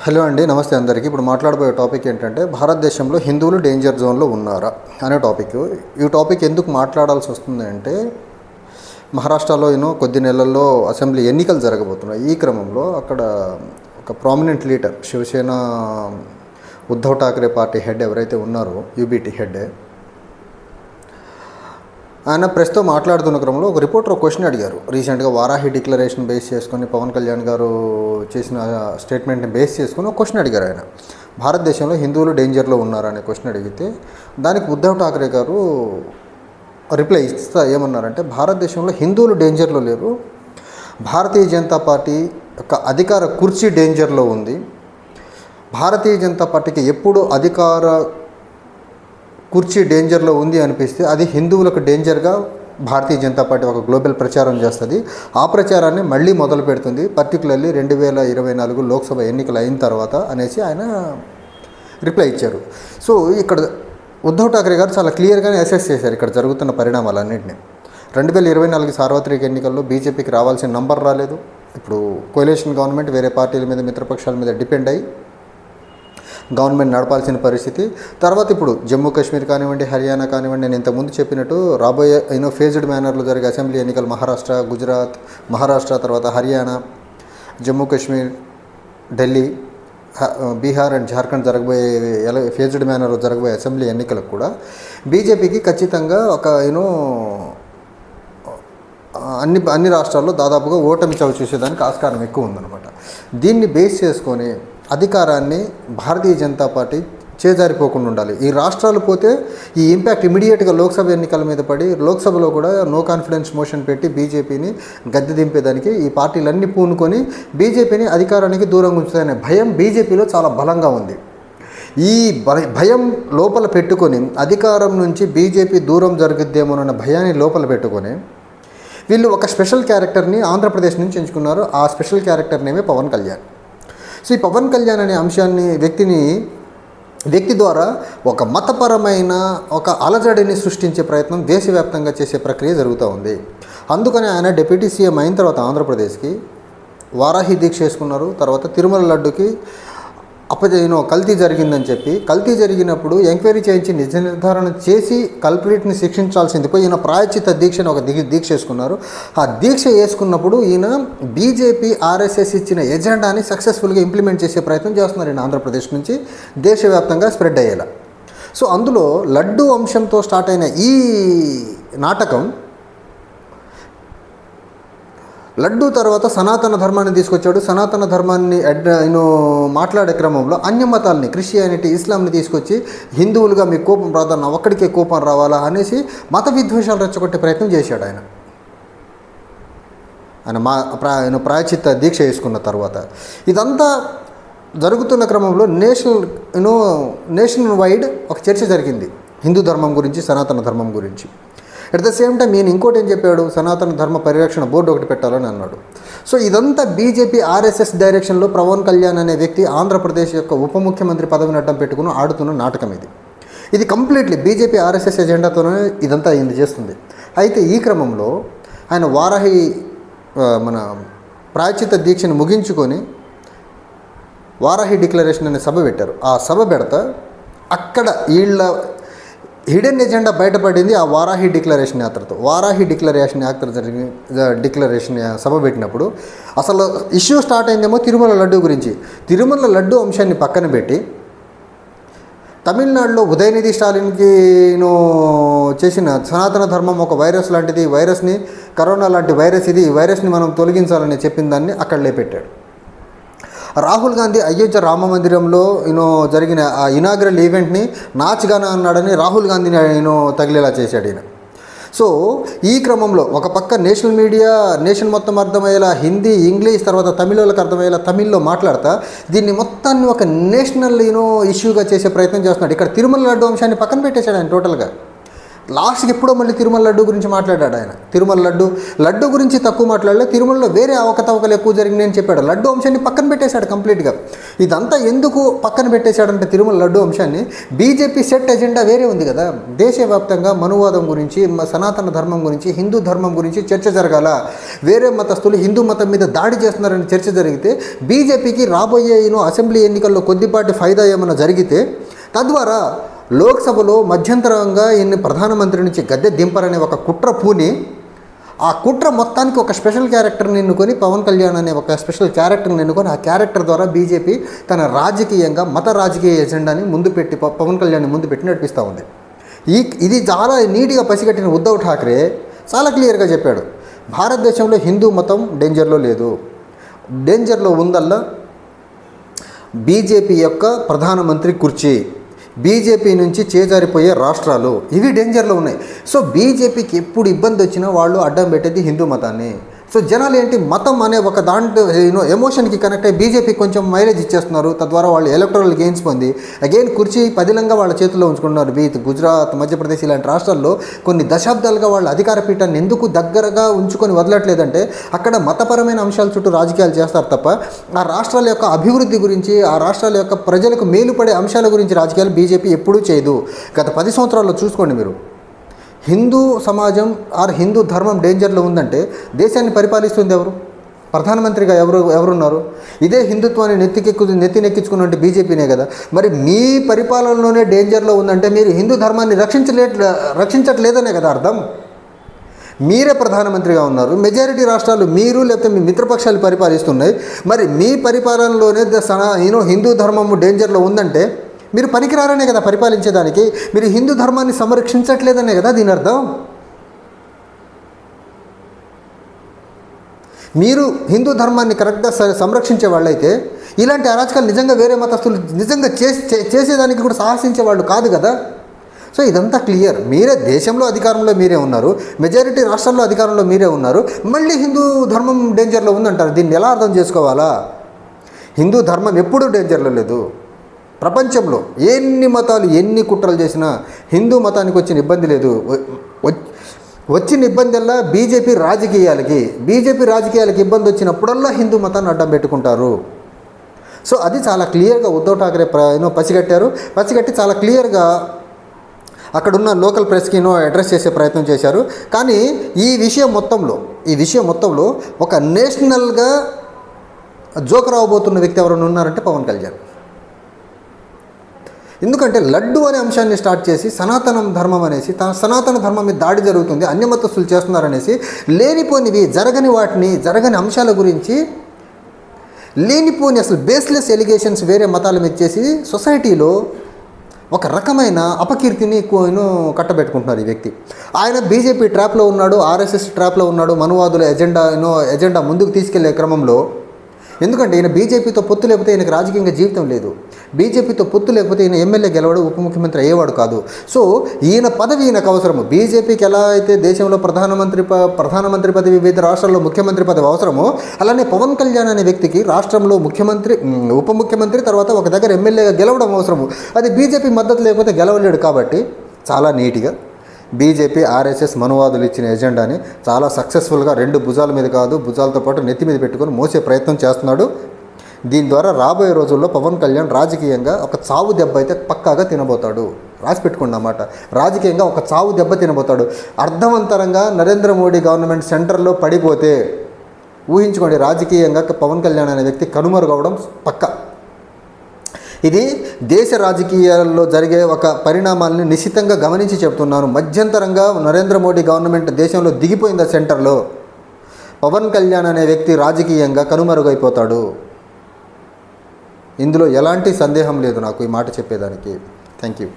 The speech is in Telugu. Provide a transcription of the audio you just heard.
హలో అండి, నమస్తే అందరికీ. ఇప్పుడు మాట్లాడబోయే టాపిక్ ఏంటంటే భారతదేశంలో హిందువులు డేంజర్ జోన్లో ఉన్నారా అనే టాపిక్. ఈ టాపిక్ ఎందుకు మాట్లాడాల్సి వస్తుంది అంటే మహారాష్ట్రలో కొద్ది నెలల్లో అసెంబ్లీ ఎన్నికలు జరగబోతున్నాయి. ఈ క్రమంలో అక్కడ ఒక prominent leader Shiv Sena Uddhav Thackeray party head ఎవరైతే ఉన్నారో, యూబీటీ హెడ్, ఆయన ప్రెస్తో మాట్లాడుతున్న క్రమంలో ఒక రిపోర్టర్ ఒక క్వశ్చన్ అడిగారు. రీసెంట్గా వారాహి డిక్లరేషన్ బేస్ చేసుకొని పవన్ కళ్యాణ్ గారు చేసిన స్టేట్మెంట్ని బేస్ చేసుకొని ఒక క్వశ్చన్ అడిగారు. ఆయన భారతదేశంలో హిందువులు డేంజర్లో ఉన్నారనే క్వశ్చన్ అడిగితే దానికి ఉద్ధవ్ ఠాక్రే గారు రిప్లై ఇస్తా ఏమన్నారంటే, భారతదేశంలో హిందువులు డేంజర్లో లేరు, భారతీయ జనతా పార్టీ యొక్క అధికార కుర్చీ డేంజర్లో ఉంది. భారతీయ జనతా పార్టీకి ఎప్పుడు అధికార కుర్చీ డేంజర్లో ఉంది అనిపిస్తే అది హిందువులకు డేంజర్గా భారతీయ జనతా పార్టీ ఒక గ్లోబల్ ప్రచారం చేస్తుంది. ఆ ప్రచారాన్ని మళ్ళీ మొదలు పెడుతుంది, పర్టికులర్లీ 2024 లోక్సభ ఎన్నికలు అయిన తర్వాత అనేసి ఆయన రిప్లై ఇచ్చారు. సో ఇక్కడ ఉద్ధవ్ ఠాక్రే గారు చాలా క్లియర్గానే అసెస్ చేశారు ఇక్కడ జరుగుతున్న పరిణామాలన్నింటినీ. 2024 సార్వత్రిక ఎన్నికల్లో బీజేపీకి రావాల్సిన నంబర్ రాలేదు. ఇప్పుడు కోalition గవర్నమెంట్ వేరే పార్టీల మీద, మిత్రపక్షాల మీద డిపెండ్ అయ్యి గవర్నమెంట్ నడపాల్సిన పరిస్థితి. తర్వాత ఇప్పుడు జమ్మూ కాశ్మీర్ కానివ్వండి, హర్యానా కానివ్వండి, నేను ఇంతకుముందు చెప్పినట్టు రాబోయే ఫేజ్డ్ మేనర్లో జరిగే అసెంబ్లీ ఎన్నికలు మహారాష్ట్ర, గుజరాత్, తర్వాత హర్యానా, జమ్మూ కాశ్మీర్, ఢిల్లీ, బీహార్ అండ్ జార్ఖండ్ జరగబోయే ఫేజ్డ్ మేనర్లో జరగబోయే అసెంబ్లీ ఎన్నికలకు కూడా బీజేపీకి ఖచ్చితంగా ఒక అన్ని రాష్ట్రాల్లో దాదాపుగా ఓటమి చవి చూసేదానికి ఆస్కారం ఎక్కువ ఉందన్నమాట. దీన్ని బేస్ చేసుకొని అధికారాన్ని భారతీయ జనతా పార్టీ చేజారిపోకుండా ఉండాలి. ఈ రాష్ట్రాలు పోతే ఈ ఇంపాక్ట్ ఇమీడియట్గా లోక్సభ ఎన్నికల మీద పడి లోక్సభలో కూడా నో కాన్ఫిడెన్స్ మోషన్ పెట్టి బీజేపీని గద్దె దింపేదానికి ఈ పార్టీలన్నీ పూనుకొని బీజేపీని అధికారానికి దూరంగా ఉంచుతాయనే భయం బీజేపీలో చాలా బలంగా ఉంది. ఈ భయం లోపల పెట్టుకొని అధికారం నుంచి బీజేపీ దూరం జరుగుద్దేమోనన్న భయాన్ని లోపల పెట్టుకొని వీళ్ళు ఒక స్పెషల్ క్యారెక్టర్ని ఆంధ్రప్రదేశ్ నుంచి ఎంచుకున్నారు. ఆ స్పెషల్ క్యారెక్టర్ నేమే పవన్ కళ్యాణ్. సో ఈ పవన్ కళ్యాణ్ అనే అంశాన్ని వ్యక్తి ద్వారా ఒక మతపరమైన ఒక అలజడిని సృష్టించే ప్రయత్నం దేశవ్యాప్తంగా చేసే ప్రక్రియ జరుగుతూ ఉంది. అందుకని ఆయన డిప్యూటీ సీఎం అయిన తర్వాత ఆంధ్రప్రదేశ్కి వారాహి దీక్ష చేసుకున్నారు. తర్వాత తిరుమల లడ్డుకి కల్తీ జరిగిందని చెప్పి, కల్తీ జరిగినప్పుడు ఎంక్వైరీ చేయించి నిజ నిర్ధారణ చేసి కల్ప్రిట్ని శిక్షించాల్సింది పోయి ఈయన ప్రాయశ్చిత్త దీక్షను ఒక దీక్ష వేసుకున్నారు. ఆ దీక్ష వేసుకున్నప్పుడు ఈయన బీజేపీ ఆర్ఎస్ఎస్ ఇచ్చిన ఎజెండాని సక్సెస్ఫుల్గా ఇంప్లిమెంట్ చేసే ప్రయత్నం చేస్తున్నారు. ఈయన ఆంధ్రప్రదేశ్ నుంచి దేశవ్యాప్తంగా స్ప్రెడ్ అయ్యేలా. సో అందులో లడ్డు అంశంతో స్టార్ట్ అయిన ఈ నాటకం లడ్డు తర్వాత సనాతన ధర్మాన్ని తీసుకొచ్చాడు. సనాతన ధర్మాన్ని మాట్లాడే క్రమంలో అన్య మతాలని, క్రిస్టియానిటీ, ఇస్లాంని తీసుకొచ్చి హిందువులుగా మీ కోపం రాదన్న ఒక్కడికే కోపం రావాలా అనేసి మత విద్వేషాలు రెచ్చగొట్టే ప్రయత్నం చేశాడు ఆయన ప్రాయశ్చిత్త దీక్ష చేసుకున్న తర్వాత. ఇదంతా జరుగుతున్న క్రమంలో నేషనల్ వైడ్ ఒక చర్చ జరిగింది హిందూ ధర్మం గురించి, సనాతన ధర్మం గురించి. అట్ ద సేమ్ టైం ఈయన ఇంకోటి ఏం చెప్పాడు, సనాతన ధర్మ పరిరక్షణ బోర్డు ఒకటి పెట్టాలని అన్నాడు. సో ఇదంతా బీజేపీ ఆర్ఎస్ఎస్ డైరెక్షన్లో పవన్ కళ్యాణ్ అనే వ్యక్తి ఆంధ్రప్రదేశ్ యొక్క ఉప ముఖ్యమంత్రి పదవిని అడ్డం పెట్టుకుని ఆడుతున్న నాటకం ఇది కంప్లీట్లీ బీజేపీ ఆర్ఎస్ఎస్ ఎజెండాతోనే ఇదంతా ఈయన చేస్తుంది. అయితే ఈ క్రమంలో ఆయన వారాహి ప్రాయశ్చిత్త దీక్షను ముగించుకొని వారాహి డిక్లరేషన్ అనే సభ పెట్టారు. ఆ సభ పెడతా అక్కడ వీళ్ళ హిడెన్ ఎజెండా బయటపడింది ఆ వారాహి డిక్లరేషన్ యాత్రతో. వారాహి డిక్లరేషన్ యాత్ర డిక్లరేషన్ సభ పెట్టినప్పుడు అసలు ఇష్యూ స్టార్ట్ అయిందేమో తిరుమల లడ్డు గురించి. తిరుమల లడ్డు అంశాన్ని పక్కన పెట్టి తమిళనాడులో ఉదయనిధి స్టాలిన్కి చేసిన సనాతన ధర్మం ఒక వైరస్ లాంటిది, వైరస్ని కరోనా లాంటి వైరస్ ఇది, ఈ వైరస్ని మనం తొలగించాలని చెప్పిన దాన్ని అక్కడ లేపెట్టాడు. రాహుల్ గాంధీ అయోధ్య రామ మందిరంలో జరిగిన ఆ ఇనాగ్రల్ ఈవెంట్ని నాచ్గానా అన్నాడని రాహుల్ గాంధీని తగిలేలా చేశాడు ఈయన. సో ఈ క్రమంలో ఒక పక్క నేషనల్ మీడియా నేషన్ మొత్తం అర్థమయ్యేలా హిందీ, ఇంగ్లీష్, తర్వాత తమిళోళ్ళకి అర్థమయ్యేలా తమిళ్లో మాట్లాడతా దీన్ని మొత్తాన్ని ఒక నేషనల్ ఇష్యూగా చేసే ప్రయత్నం చేస్తున్నాడు. ఇక్కడ తిరుమల లడ్డు అంశాన్ని పక్కన పెట్టేశాడు ఆయన టోటల్గా. లాస్ట్కి ఎప్పుడో మళ్ళీ తిరుమల లడ్డు గురించి మాట్లాడాడు ఆయన. తిరుమల లడ్డు గురించి తక్కువ మాట్లాడలే, తిరుమలలో వేరే అవకతవకలు ఎక్కువ జరిగినాయని చెప్పాడు. లడ్డు అంశాన్ని పక్కన పెట్టేశాడు కంప్లీట్గా. ఇదంతా ఎందుకు పక్కన పెట్టేశాడంటే తిరుమల లడ్డు అంశాన్ని, బీజేపీ సెట్ ఎజెండా వేరే ఉంది కదా. దేశవ్యాప్తంగా మనువాదం గురించి, సనాతన ధర్మం గురించి, హిందూ ధర్మం గురించి చర్చ జరగాల. వేరే మతస్థులు హిందూ మతం మీద దాడి చేస్తున్నారని చర్చ జరిగితే బీజేపీకి రాబోయే అసెంబ్లీ ఎన్నికల్లో కొద్దిపాటి ఫైదా ఏమైనా జరిగితే తద్వారా లోక్సభలో మధ్యంతరంగా ఈయన్ని ప్రధానమంత్రి నుంచి గద్దె దింపారనే ఒక కుట్ర పూని, ఆ కుట్ర మొత్తానికి ఒక స్పెషల్ క్యారెక్టర్ని ఎన్నుకొని, పవన్ కళ్యాణ్ అనే ఒక స్పెషల్ క్యారెక్టర్ని ఎన్నుకొని, ఆ క్యారెక్టర్ ద్వారా బీజేపీ తన రాజకీయంగా మత రాజకీయ ఎజెండాని ముందు పెట్టి, పవన్ కళ్యాణ్ని ముందు పెట్టి నడిపిస్తూ ఉంది. ఇది చాలా నీట్గా పసిగట్టిన ఉద్ధవ్ ఠాక్రే చాలా క్లియర్గా చెప్పాడు, భారతదేశంలో హిందూ మతం డేంజర్లో లేదు, డేంజర్లో ఉందల్లా బీజేపీ యొక్క ప్రధానమంత్రి కుర్చీ, బీజేపీ నుంచి చేజారిపోయే రాష్ట్రాలు, ఇవి డేంజర్లో ఉన్నాయి. సో బీజేపీకి ఎప్పుడు ఇబ్బంది వచ్చినా వాళ్ళు అడ్డం పెట్టేది హిందూ మతాన్ని. సో జనాలు ఏంటి, మతం అనే ఒక దాంట్లో ఎమోషన్కి కనెక్ట్ అయ్యి బీజేపీకి కొంచెం మైలేజ్ ఇచ్చేస్తున్నారు. తద్వారా వాళ్ళు ఎలక్టరల్ గెయిన్స్ పొంది అగైన్ కుర్చీ పదిలంగా వాళ్ళ చేతుల్లో ఉంచుకుంటున్నారు. గుజరాత్, మధ్యప్రదేశ్ ఇలాంటి రాష్ట్రాల్లో కొన్ని దశాబ్దాలుగా వాళ్ళ అధికార పీఠాన్ని ఎందుకు దగ్గరగా ఉంచుకొని వదలట్లేదంటే అక్కడ మతపరమైన అంశాల చుట్టూ రాజకీయాలు చేస్తారు తప్ప ఆ రాష్ట్రాల యొక్క అభివృద్ధి గురించి, ఆ రాష్ట్రాల యొక్క ప్రజలకు మేలుపడే అంశాల గురించి రాజకీయాలు బీజేపీ ఎప్పుడూ చేయదు. గత 10 సంవత్సరాల్లో చూసుకోండి మీరు. హిందూ సమాజం ఆర్ హిందూ ధర్మం డేంజర్లో ఉందంటే దేశాన్ని పరిపాలిస్తుంది ఎవరు? ప్రధానమంత్రిగా ఎవరున్నారు? ఇదే హిందుత్వాన్ని నెత్తినెక్కించుకున్నట్టు బీజేపీనే కదా. మరి మీ పరిపాలనలోనే డేంజర్లో ఉందంటే మీరు హిందూ ధర్మాన్ని రక్షించట్లేదనే కదా అర్థం. మీరే ప్రధానమంత్రిగా ఉన్నారు, మెజారిటీ రాష్ట్రాలు మీరు లేకపోతే మీ మిత్రపక్షాలు పరిపాలిస్తున్నాయి. మరి మీ పరిపాలనలోనే హిందూ ధర్మము డేంజర్లో ఉందంటే మీరు పనికిరారనే కదా పరిపాలించేదానికి. మీరు హిందూ ధర్మాన్ని సంరక్షించట్లేదనే కదా దీని అర్థం. మీరు హిందూ ధర్మాన్ని కరెక్ట్గా సంరక్షించే వాళ్ళైతే ఇలాంటి అరాచకాలు నిజంగా వేరే మతస్థులు నిజంగా చేసేదానికి కూడా సాహసించే వాళ్ళు కాదు కదా. సో ఇదంతా క్లియర్. మీరే దేశంలో అధికారంలో మీరే ఉన్నారు, మెజారిటీ రాష్ట్రాల్లో అధికారంలో మీరే ఉన్నారు, మళ్ళీ హిందూ ధర్మం డేంజర్లో ఉందంటారు. దీన్ని ఎలా అర్థం చేసుకోవాలా? హిందూ ధర్మం ఎప్పుడూ డేంజర్లో లేదు. ప్రపంచంలో ఎన్ని మతాలు ఎన్ని కుట్రలు చేసినా హిందూ మతానికి వచ్చిన ఇబ్బంది లేదు. వచ్చిన ఇబ్బంది వల్ల బీజేపీ రాజకీయాలకి ఇబ్బంది వచ్చినప్పుడల్లా హిందూ మతాన్ని అడ్డం పెట్టుకుంటారు. సో అది చాలా క్లియర్గా ఉద్ధవ్ ఠాక్రే పసిగట్టి చాలా క్లియర్గా అక్కడున్న లోకల్ ప్రెస్కి అడ్రస్ చేసే ప్రయత్నం చేశారు. కానీ ఈ విషయం మొత్తంలో ఒక నేషనల్గా జోకర్ అవ్వబోతున్న వ్యక్తి ఎవరైనా ఉన్నారంటే పవన్ కళ్యాణ్. ఎందుకంటే లడ్డు అనే అంశాన్ని స్టార్ట్ చేసి సనాతన ధర్మం అనేసి, సనాతన ధర్మం మీద దాడి జరుగుతుంది, అన్య మతస్థులు చేస్తున్నారనేసి లేనిపోనివి జరగని అంశాల గురించి లేనిపోని అసలు బేస్లెస్ ఎలిగేషన్స్ వేరే మతాల మీద చేసి సొసైటీలో ఒక రకమైన అపకీర్తిని కట్టబెట్టుకుంటున్నారు ఈ వ్యక్తి. ఆయన బీజేపీ ట్రాప్లో ఉన్నాడు, ఆర్ఎస్ఎస్ ట్రాప్లో ఉన్నాడు, మనువాదుల ఎజెండా ముందుకు తీసుకెళ్లే క్రమంలో. ఎందుకంటే ఈయన బీజేపీతో పొత్తు లేకపోతే ఈయనకి రాజకీయంగా జీవితం లేదు. బీజేపీతో పొత్తు లేకపోతే ఈయన ఎమ్మెల్యే గెలవాడు, ఉప ముఖ్యమంత్రి అయ్యేవాడు కాదు. సో ఈయన పదవి ఈయనకు అవసరము. బీజేపీకి ఎలా అయితే దేశంలో ప్రధానమంత్రి పదవి, వివిధ రాష్ట్రాల్లో ముఖ్యమంత్రి పదవి అవసరమో, అలానే పవన్ కళ్యాణ్ అనే వ్యక్తికి రాష్ట్రంలో ముఖ్యమంత్రి, ఉప ముఖ్యమంత్రి, తర్వాత ఒక దగ్గర ఎమ్మెల్యేగా గెలవడం అవసరము. అది బీజేపీ మద్దతు లేకపోతే గెలవలేడు. కాబట్టి చాలా నీట్గా బీజేపీ, ఆర్ఎస్ఎస్ మనువాదులు ఇచ్చిన ఎజెండాని చాలా సక్సెస్ఫుల్గా 2 భుజాల మీద కాదు, భుజాలతో పాటు నెత్తి మీద పెట్టుకొని మోసే ప్రయత్నం చేస్తున్నాడు. దీని ద్వారా రాబోయే రోజుల్లో పవన్ కళ్యాణ్ రాజకీయంగా ఒక చావు దెబ్బ అయితే పక్కాగా తినబోతాడు. రాసి పెట్టుకోండి అన్నమాట. రాజకీయంగా ఒక చావు దెబ్బ తినబోతాడు. అర్థవంతరంగా నరేంద్ర మోడీ గవర్నమెంట్ సెంటర్లో పడిపోతే ఊహించుకోండి, రాజకీయంగా పవన్ కళ్యాణ్ అనే వ్యక్తి కనుమరుగవడం పక్కా. ఇది దేశ రాజకీయాల్లో జరిగే ఒక పరిణామాలని నిశ్చితంగా గమనించి చెప్తున్నాను. మధ్యంతరంగా నరేంద్ర మోడీ గవర్నమెంట్ దేశంలో దిగిపోయింది సెంటర్లో, పవన్ కళ్యాణ్ అనే వ్యక్తి రాజకీయంగా కనుమరుగైపోతాడు. ఇందులో ఎలాంటి సందేహం లేదు నాకు ఈ మాట చెప్పేదానికి. Thank you.